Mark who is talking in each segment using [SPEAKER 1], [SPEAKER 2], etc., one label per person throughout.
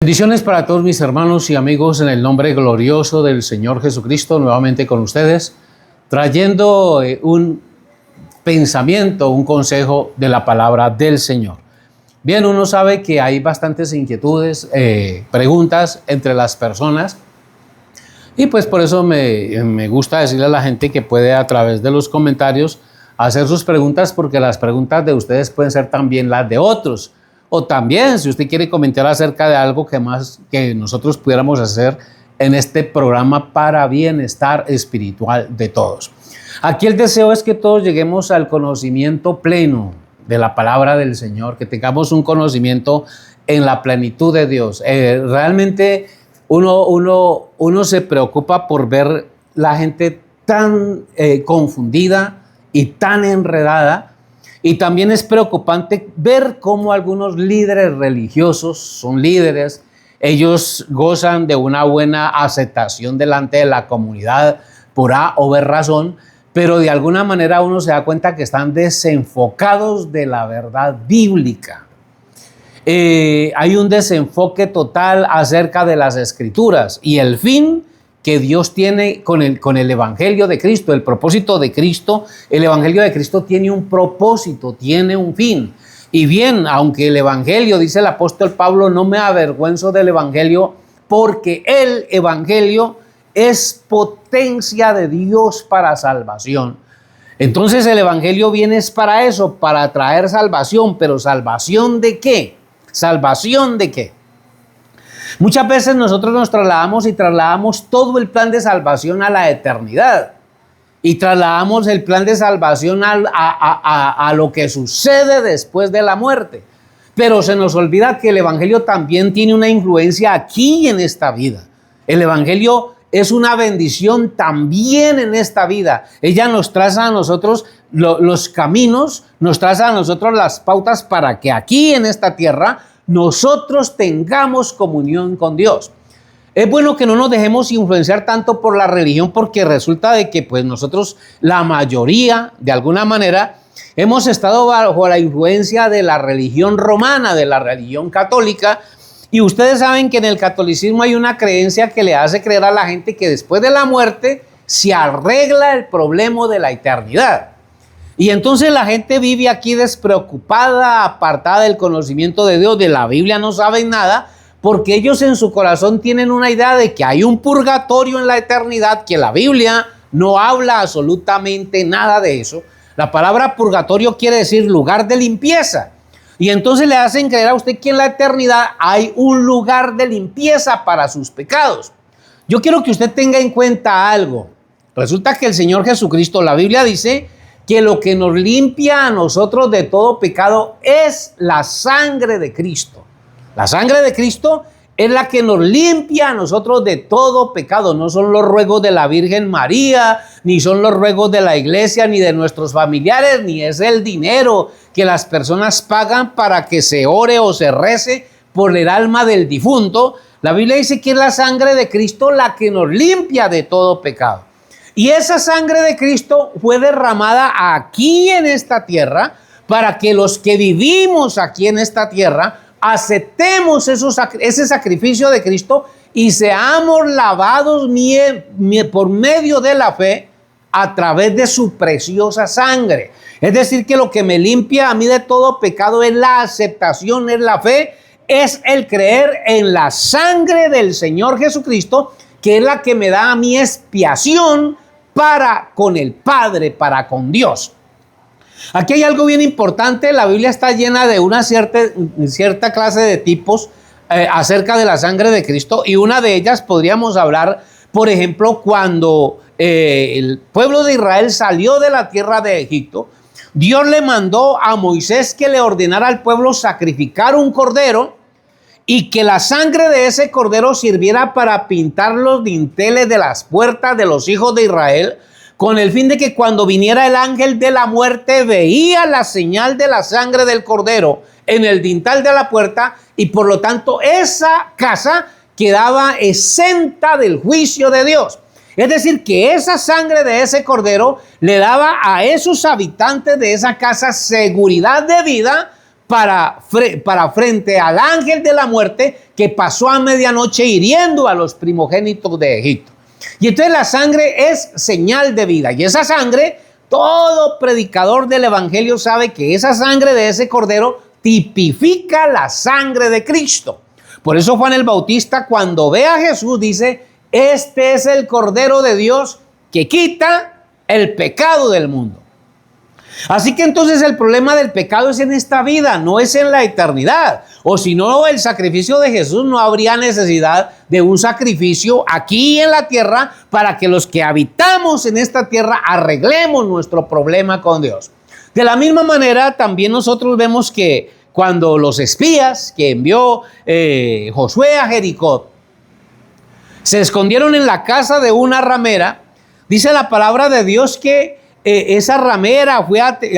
[SPEAKER 1] Bendiciones para todos mis hermanos y amigos en el nombre glorioso del Señor Jesucristo, nuevamente con ustedes, trayendo un pensamiento, un consejo de la palabra del Señor. Bien, uno sabe que hay bastantes inquietudes, preguntas entre las personas, y pues por eso me gusta decirle a la gente que puede a través de los comentarios hacer sus preguntas, porque las preguntas de ustedes pueden ser también las de otros. O también, si usted quiere comentar acerca de algo que nosotros pudiéramos hacer en este programa para bienestar espiritual de todos. Aquí el deseo es que todos lleguemos al conocimiento pleno de la palabra del Señor, que tengamos un conocimiento en la plenitud de Dios. Realmente uno se preocupa por ver la gente tan confundida y tan enredada. Y también es preocupante ver cómo algunos líderes religiosos son líderes, ellos gozan de una buena aceptación delante de la comunidad por A o B razón, pero de alguna manera uno se da cuenta que están desenfocados de la verdad bíblica. Hay un desenfoque total acerca de las Escrituras y el fin que Dios tiene con el Evangelio de Cristo, el propósito de Cristo. El Evangelio de Cristo tiene un propósito, tiene un fin. Y bien, aunque el Evangelio, dice el apóstol Pablo, no me avergüenzo del Evangelio, porque el Evangelio es potencia de Dios para salvación. Entonces el Evangelio viene es para eso, para traer salvación, pero ¿salvación de qué? ¿Salvación de qué? Muchas veces nosotros nos trasladamos todo el plan de salvación a la eternidad y trasladamos el plan de salvación a lo que sucede después de la muerte. Pero se nos olvida que el Evangelio también tiene una influencia aquí en esta vida. El Evangelio es una bendición también en esta vida. Ella nos traza a nosotros los caminos, nos traza a nosotros las pautas para que aquí en esta tierra nosotros tengamos comunión con Dios. Es bueno que no nos dejemos influenciar tanto por la religión, porque resulta de que pues nosotros, la mayoría, de alguna manera, hemos estado bajo la influencia de la religión romana, de la religión católica, y ustedes saben que en el catolicismo hay una creencia que le hace creer a la gente que después de la muerte se arregla el problema de la eternidad. Y entonces la gente vive aquí despreocupada, apartada del conocimiento de Dios, de la Biblia no saben nada, porque ellos en su corazón tienen una idea de que hay un purgatorio en la eternidad, que la Biblia no habla absolutamente nada de eso. La palabra purgatorio quiere decir lugar de limpieza. Y entonces le hacen creer a usted que en la eternidad hay un lugar de limpieza para sus pecados. Yo quiero que usted tenga en cuenta algo. Resulta que el Señor Jesucristo, la Biblia dice que lo que nos limpia a nosotros de todo pecado es la sangre de Cristo. La sangre de Cristo es la que nos limpia a nosotros de todo pecado. No son los ruegos de la Virgen María, ni son los ruegos de la iglesia, ni de nuestros familiares, ni es el dinero que las personas pagan para que se ore o se rece por el alma del difunto. La Biblia dice que es la sangre de Cristo la que nos limpia de todo pecado. Y esa sangre de Cristo fue derramada aquí en esta tierra para que los que vivimos aquí en esta tierra aceptemos ese sacrificio de Cristo y seamos lavados por medio de la fe a través de su preciosa sangre. Es decir, que lo que me limpia a mí de todo pecado es la aceptación, es la fe, es el creer en la sangre del Señor Jesucristo, que es la que me da a mí expiación para con el Padre, para con Dios. Aquí hay algo bien importante. La Biblia está llena de una cierta clase de tipos acerca de la sangre de Cristo, y una de ellas podríamos hablar, por ejemplo, cuando el pueblo de Israel salió de la tierra de Egipto. Dios le mandó a Moisés que le ordenara al pueblo sacrificar un cordero y que la sangre de ese cordero sirviera para pintar los dinteles de las puertas de los hijos de Israel, con el fin de que cuando viniera el ángel de la muerte veía la señal de la sangre del cordero en el dintel de la puerta, y por lo tanto esa casa quedaba exenta del juicio de Dios. Es decir, que esa sangre de ese cordero le daba a esos habitantes de esa casa seguridad de vida para frente al ángel de la muerte que pasó a medianoche hiriendo a los primogénitos de Egipto. Y entonces la sangre es señal de vida. Y esa sangre, todo predicador del evangelio sabe que esa sangre de ese cordero tipifica la sangre de Cristo. Por eso Juan el Bautista, cuando ve a Jesús, dice: este es el Cordero de Dios que quita el pecado del mundo. Así que entonces el problema del pecado es en esta vida, no es en la eternidad. O si no, el sacrificio de Jesús no habría necesidad de un sacrificio aquí en la tierra para que los que habitamos en esta tierra arreglemos nuestro problema con Dios. De la misma manera, también nosotros vemos que cuando los espías que envió Josué a Jericó se escondieron en la casa de una ramera, dice la palabra de Dios que esa ramera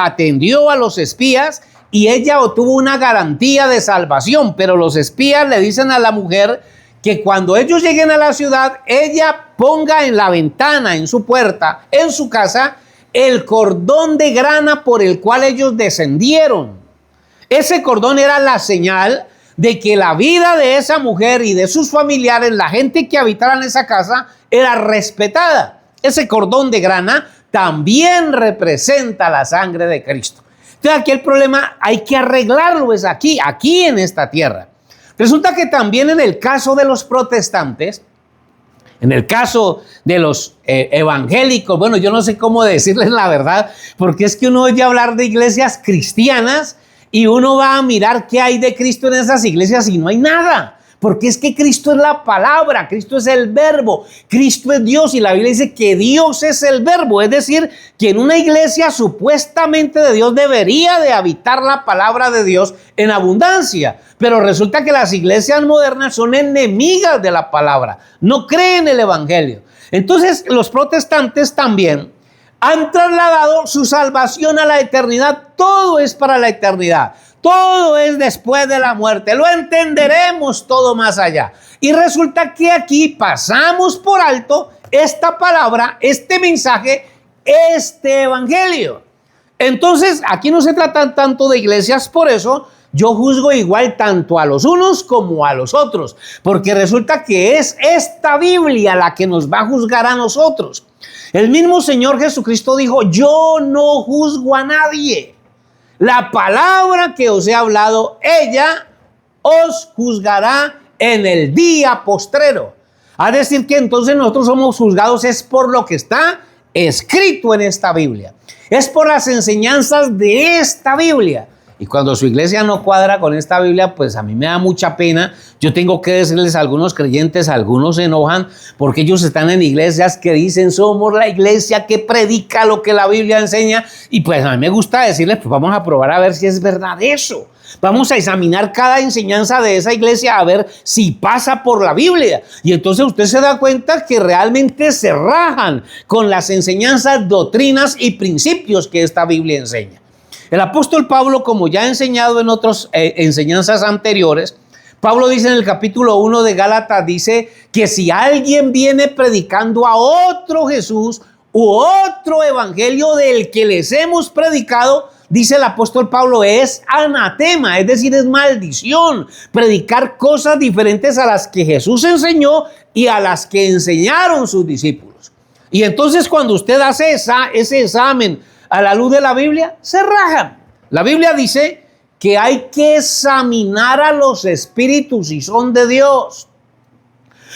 [SPEAKER 1] atendió a los espías y ella obtuvo una garantía de salvación. Pero los espías le dicen a la mujer que cuando ellos lleguen a la ciudad, ella ponga en la ventana, en su puerta, en su casa, el cordón de grana por el cual ellos descendieron. Ese cordón era la señal de que la vida de esa mujer y de sus familiares, la gente que habitara en esa casa, era respetada. Ese cordón de grana también representa la sangre de Cristo. Entonces aquí el problema hay que arreglarlo, es aquí en esta tierra. Resulta que también en el caso de los protestantes, en el caso de los evangélicos, bueno, yo no sé cómo decirles la verdad, porque es que uno oye hablar de iglesias cristianas y uno va a mirar qué hay de Cristo en esas iglesias y no hay nada. Porque es que Cristo es la palabra, Cristo es el verbo, Cristo es Dios y la Biblia dice que Dios es el verbo. Es decir, que en una iglesia supuestamente de Dios debería de habitar la palabra de Dios en abundancia. Pero resulta que las iglesias modernas son enemigas de la palabra, no creen el evangelio. Entonces los protestantes también han trasladado su salvación a la eternidad. Todo es para la eternidad. Todo es después de la muerte. Lo entenderemos todo más allá. Y resulta que aquí pasamos por alto esta palabra, este mensaje, este evangelio. Entonces, aquí no se trata tanto de iglesias, por eso yo juzgo igual tanto a los unos como a los otros. Porque resulta que es esta Biblia la que nos va a juzgar a nosotros. El mismo Señor Jesucristo dijo: yo no juzgo a nadie. La palabra que os he hablado, ella os juzgará en el día postrero. A decir que entonces nosotros somos juzgados es por lo que está escrito en esta Biblia. Es por las enseñanzas de esta Biblia. Y cuando su iglesia no cuadra con esta Biblia, pues a mí me da mucha pena. Yo tengo que decirles a algunos creyentes, algunos se enojan porque ellos están en iglesias que dicen: somos la iglesia que predica lo que la Biblia enseña. Y pues a mí me gusta decirles: pues vamos a probar a ver si es verdad eso. Vamos a examinar cada enseñanza de esa iglesia a ver si pasa por la Biblia. Y entonces usted se da cuenta que realmente se rajan con las enseñanzas, doctrinas y principios que esta Biblia enseña. El apóstol Pablo, como ya ha enseñado en otras enseñanzas anteriores, Pablo dice en el capítulo 1 de Gálatas, dice que si alguien viene predicando a otro Jesús u otro evangelio del que les hemos predicado, dice el apóstol Pablo, es anatema, es decir, es maldición, predicar cosas diferentes a las que Jesús enseñó y a las que enseñaron sus discípulos. Y entonces cuando usted hace ese examen a la luz de la Biblia, se rajan. La Biblia dice que hay que examinar a los espíritus si son de Dios.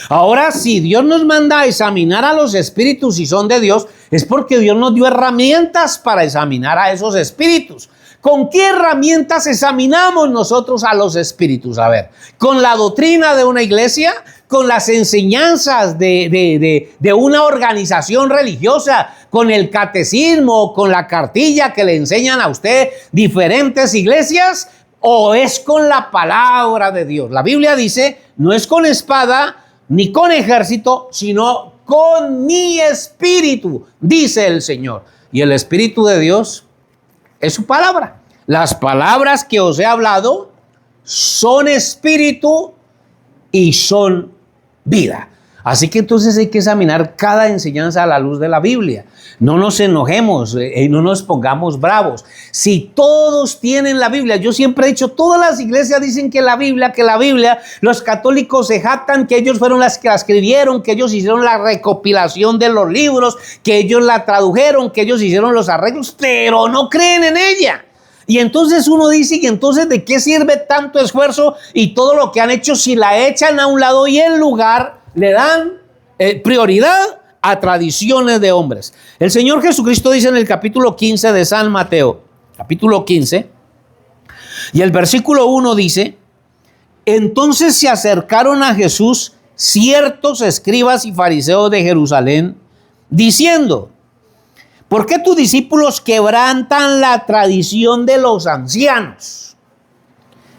[SPEAKER 1] Ahora, si Dios nos manda a examinar a los espíritus si son de Dios, es porque Dios nos dio herramientas para examinar a esos espíritus. ¿Con qué herramientas examinamos nosotros a los espíritus? A ver, ¿con la doctrina de una iglesia? ¿Con las enseñanzas de una organización religiosa? ¿Con el catecismo? ¿Con la cartilla que le enseñan a usted diferentes iglesias? ¿O es con la palabra de Dios? La Biblia dice, no es con espada ni con ejército, sino con mi espíritu, dice el Señor. Y el Espíritu de Dios es su palabra. Las palabras que os he hablado son espíritu y son vida. Así que entonces hay que examinar cada enseñanza a la luz de la Biblia. No nos enojemos, no nos pongamos bravos. Si todos tienen la Biblia, yo siempre he dicho, todas las iglesias dicen que la Biblia, los católicos se jactan que ellos fueron las que la escribieron, que ellos hicieron la recopilación de los libros, que ellos la tradujeron, que ellos hicieron los arreglos, pero no creen en ella. Y entonces uno dice, ¿y entonces de qué sirve tanto esfuerzo y todo lo que han hecho si la echan a un lado y en lugar le dan prioridad a tradiciones de hombres? El Señor Jesucristo dice en el capítulo 15 de San Mateo, capítulo 15, y el versículo 1 dice: entonces se acercaron a Jesús ciertos escribas y fariseos de Jerusalén, diciendo: ¿por qué tus discípulos quebrantan la tradición de los ancianos?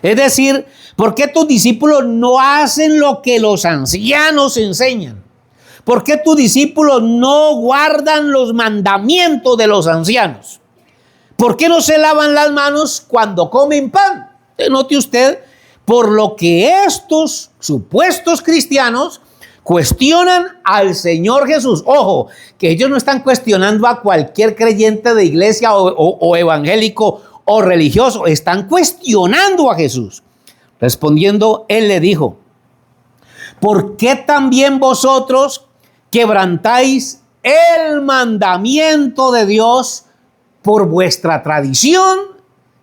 [SPEAKER 1] Es decir, ¿por qué tus discípulos no hacen lo que los ancianos enseñan? ¿Por qué tus discípulos no guardan los mandamientos de los ancianos? ¿Por qué no se lavan las manos cuando comen pan? Note usted, por lo que estos supuestos cristianos cuestionan al Señor Jesús. Ojo, que ellos no están cuestionando a cualquier creyente de iglesia o evangélico o religioso. Están cuestionando a Jesús. Respondiendo, él le dijo: ¿por qué también vosotros quebrantáis el mandamiento de Dios por vuestra tradición?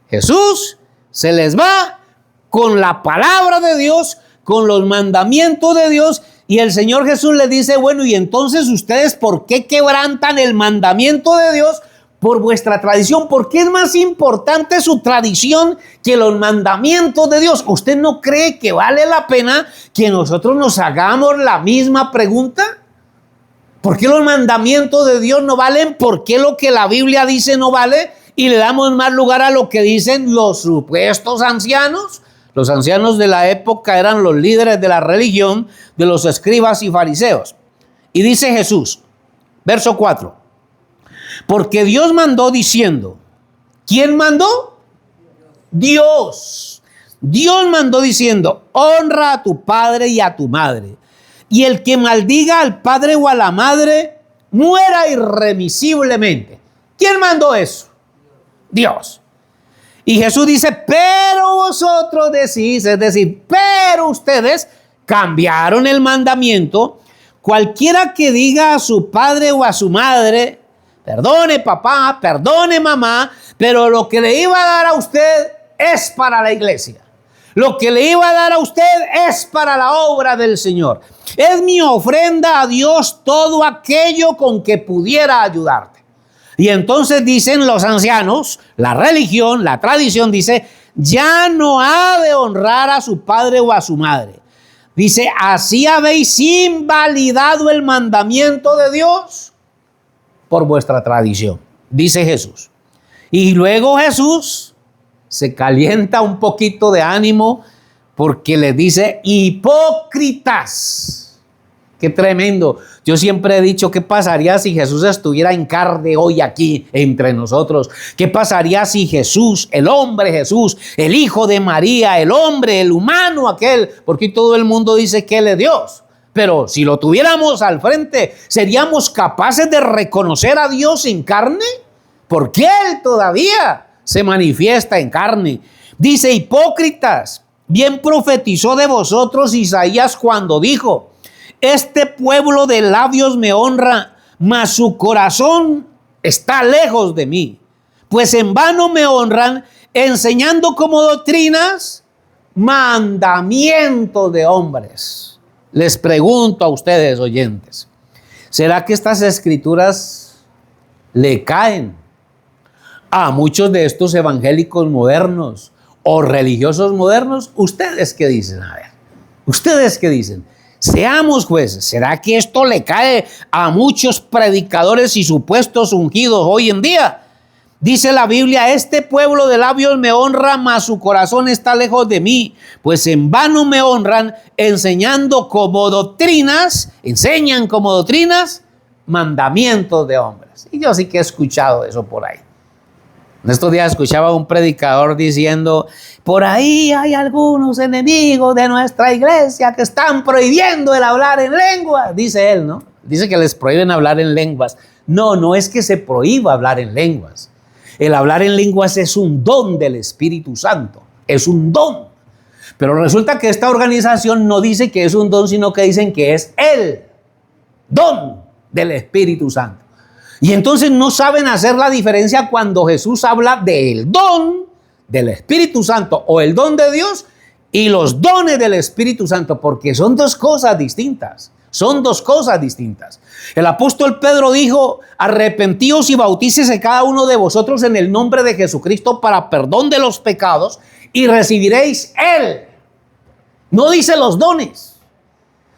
[SPEAKER 1] Jesús se les va con la palabra de Dios, con los mandamientos de Dios. Y el Señor Jesús le dice: bueno, y entonces ustedes, ¿por qué quebrantan el mandamiento de Dios por vuestra tradición? ¿Por qué es más importante su tradición que los mandamientos de Dios? ¿Usted no cree que vale la pena que nosotros nos hagamos la misma pregunta? ¿Por qué los mandamientos de Dios no valen? ¿Por qué lo que la Biblia dice no vale? Y le damos más lugar a lo que dicen los supuestos ancianos. Los ancianos de la época eran los líderes de la religión, de los escribas y fariseos. Y dice Jesús, verso 4, porque Dios mandó diciendo, ¿quién mandó? Dios. Dios mandó diciendo: honra a tu padre y a tu madre, y el que maldiga al padre o a la madre muera irremisiblemente. ¿Quién mandó eso? Dios. Y Jesús dice: pero vosotros decís, es decir, pero ustedes cambiaron el mandamiento. Cualquiera que diga a su padre o a su madre: perdone papá, perdone mamá, pero lo que le iba a dar a usted es para la iglesia. Lo que le iba a dar a usted es para la obra del Señor. Es mi ofrenda a Dios todo aquello con que pudiera ayudarte. Y entonces dicen los ancianos, la religión, la tradición dice: ya no ha de honrar a su padre o a su madre. Dice: así habéis invalidado el mandamiento de Dios por vuestra tradición, dice Jesús. Y luego Jesús se calienta un poquito de ánimo porque les dice: hipócritas. Qué tremendo. Yo siempre he dicho, ¿qué pasaría si Jesús estuviera en carne hoy aquí entre nosotros? ¿Qué pasaría si Jesús, el hombre Jesús, el hijo de María, el hombre, el humano aquel, porque todo el mundo dice que Él es Dios? Pero si lo tuviéramos al frente, ¿seríamos capaces de reconocer a Dios en carne? Porque Él todavía se manifiesta en carne. Dice: hipócritas, bien profetizó de vosotros Isaías cuando dijo: este pueblo de labios me honra, mas su corazón está lejos de mí. Pues en vano me honran, enseñando como doctrinas mandamientos de hombres. Les pregunto a ustedes, oyentes, ¿será que estas escrituras le caen a muchos de estos evangélicos modernos o religiosos modernos? ¿Ustedes qué dicen? A ver, ¿ustedes qué dicen? Seamos jueces. ¿Será que esto le cae a muchos predicadores y supuestos ungidos hoy en día? Dice la Biblia: este pueblo de labios me honra, mas su corazón está lejos de mí. Pues en vano me honran, enseñan como doctrinas mandamientos de hombres. Y yo sí que he escuchado eso por ahí. En estos días escuchaba a un predicador diciendo, por ahí hay algunos enemigos de nuestra iglesia que están prohibiendo el hablar en lenguas, dice él, ¿no? Dice que les prohíben hablar en lenguas. No, no es que se prohíba hablar en lenguas. El hablar en lenguas es un don del Espíritu Santo, es un don. Pero resulta que esta organización no dice que es un don, sino que dicen que es el don del Espíritu Santo. Y entonces no saben hacer la diferencia cuando Jesús habla del don del Espíritu Santo o el don de Dios y los dones del Espíritu Santo, porque son dos cosas distintas. Son dos cosas distintas. El apóstol Pedro dijo, arrepentíos y bautícese cada uno de vosotros en el nombre de Jesucristo para perdón de los pecados y recibiréis Él. No dice los dones.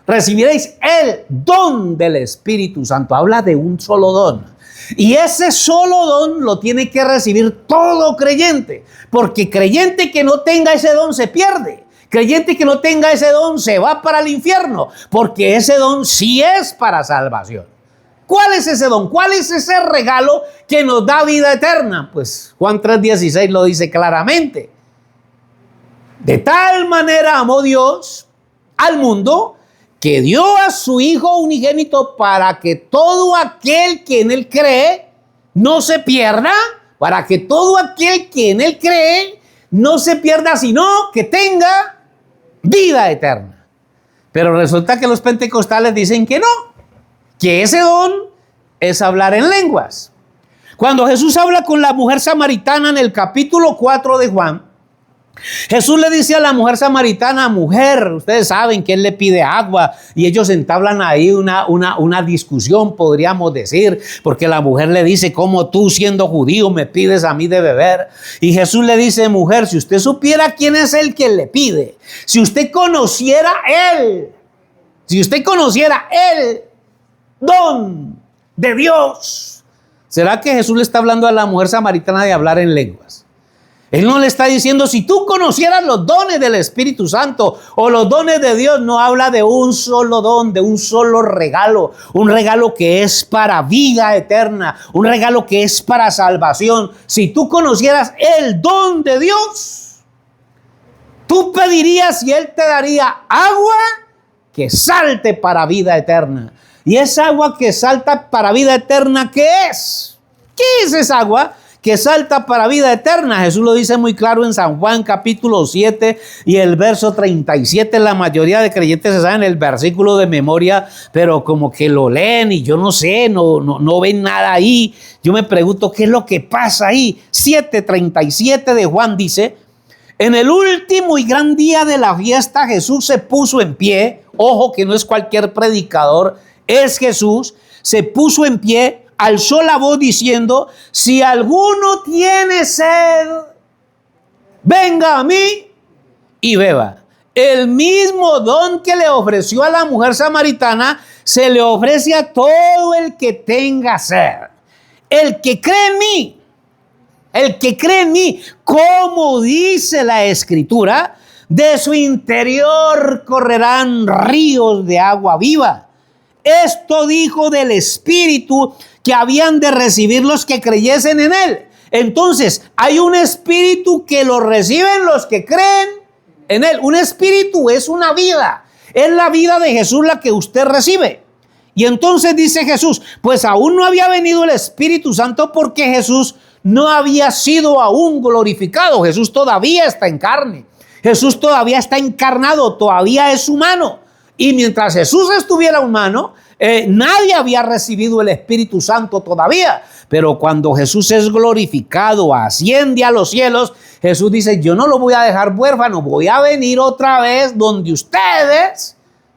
[SPEAKER 1] Recibiréis el don del Espíritu Santo. Habla de un solo don. Y ese solo don lo tiene que recibir todo creyente. Porque creyente que no tenga ese don se pierde. Creyente que no tenga ese don se va para el infierno. Porque ese don sí es para salvación. ¿Cuál es ese don? ¿Cuál es ese regalo que nos da vida eterna? Pues Juan 3:16 lo dice claramente. De tal manera amó Dios al mundo que dio a su Hijo unigénito para que todo aquel que en Él cree no se pierda, para que todo aquel que en Él cree no se pierda, sino que tenga vida eterna. Pero resulta que los pentecostales dicen que no, que ese don es hablar en lenguas. Cuando Jesús habla con la mujer samaritana en el capítulo 4 de Juan, Jesús le dice a la mujer samaritana, mujer, ustedes saben que él le pide agua y ellos entablan ahí una discusión, podríamos decir, porque la mujer le dice, ¿cómo tú siendo judío me pides a mí de beber? Y Jesús le dice, mujer, si usted supiera quién es el que le pide, si usted conociera el don de Dios, ¿será que Jesús le está hablando a la mujer samaritana de hablar en lenguas? Él no le está diciendo, si tú conocieras los dones del Espíritu Santo o los dones de Dios, no habla de un solo don, de un solo regalo, un regalo que es para vida eterna, un regalo que es para salvación. Si tú conocieras el don de Dios, tú pedirías y Él te daría agua que salte para vida eterna. ¿Y esa agua que salta para vida eterna qué es? ¿Qué es esa agua que salta para vida eterna? Jesús lo dice muy claro en San Juan capítulo 7 y el verso 37. La mayoría de creyentes se saben el versículo de memoria, pero como que lo leen y yo no sé, no ven nada ahí. Yo me pregunto qué es lo que pasa ahí. 7:37 de Juan dice, en el último y gran día de la fiesta Jesús se puso en pie. Ojo que no es cualquier predicador, es Jesús. Se puso en pie, alzó la voz diciendo, si alguno tiene sed, venga a mí y beba. El mismo don que le ofreció a la mujer samaritana se le ofrece a todo el que tenga sed. El que cree en mí, como dice la Escritura, de su interior correrán ríos de agua viva. Esto dijo del Espíritu que habían de recibir los que creyesen en Él. Entonces, hay un Espíritu que lo reciben los que creen en Él. Un Espíritu es una vida. Es la vida de Jesús la que usted recibe. Y entonces dice Jesús, pues aún no había venido el Espíritu Santo porque Jesús no había sido aún glorificado. Jesús todavía está en carne. Jesús todavía está encarnado, todavía es humano. Y mientras Jesús estuviera humano, nadie había recibido el Espíritu Santo todavía. Pero cuando Jesús es glorificado, asciende a los cielos, Jesús dice, yo no lo voy a dejar huérfano, voy a venir otra vez donde ustedes,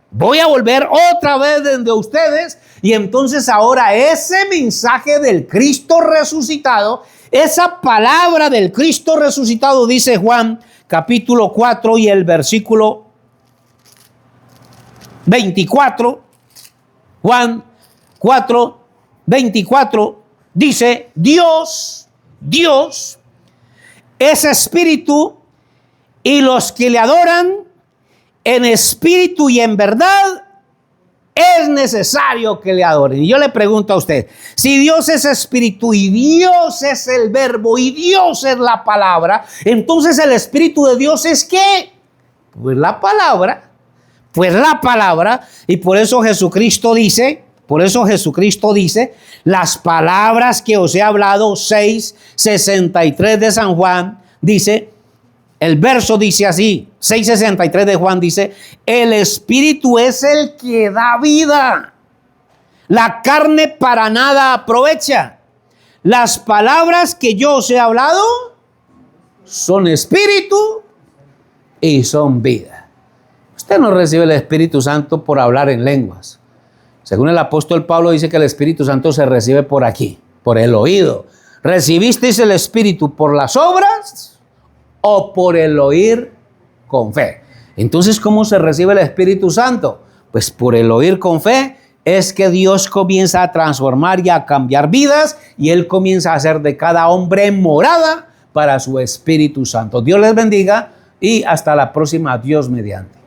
[SPEAKER 1] voy a volver otra vez donde ustedes. Y entonces ahora ese mensaje del Cristo resucitado, esa palabra del Cristo resucitado, dice Juan capítulo 4 y el versículo 24, Juan 4, 24, dice, Dios es espíritu y los que le adoran en espíritu y en verdad
[SPEAKER 2] es necesario que le adoren. Y yo le pregunto a usted, si Dios es espíritu y Dios es el verbo y Dios es la palabra, entonces el espíritu de Dios es ¿qué? Pues la palabra. Pues la palabra. Y por eso Jesucristo dice, las palabras que os he hablado, 6:63 de San Juan, dice, el verso dice así, 6:63 de Juan dice, el espíritu es el que da vida. La carne para nada aprovecha. Las palabras que yo os he hablado son espíritu y son vida. Usted no recibe el Espíritu Santo por hablar en lenguas. Según el apóstol Pablo dice que el Espíritu Santo se recibe por aquí, por el oído. ¿Recibisteis el Espíritu por las obras o por el oír con fe? Entonces, ¿cómo se recibe el Espíritu Santo? Pues por el oír con fe es que Dios comienza a transformar y a cambiar vidas y Él comienza a hacer de cada hombre morada para su Espíritu Santo. Dios les bendiga y hasta la próxima, Dios mediante.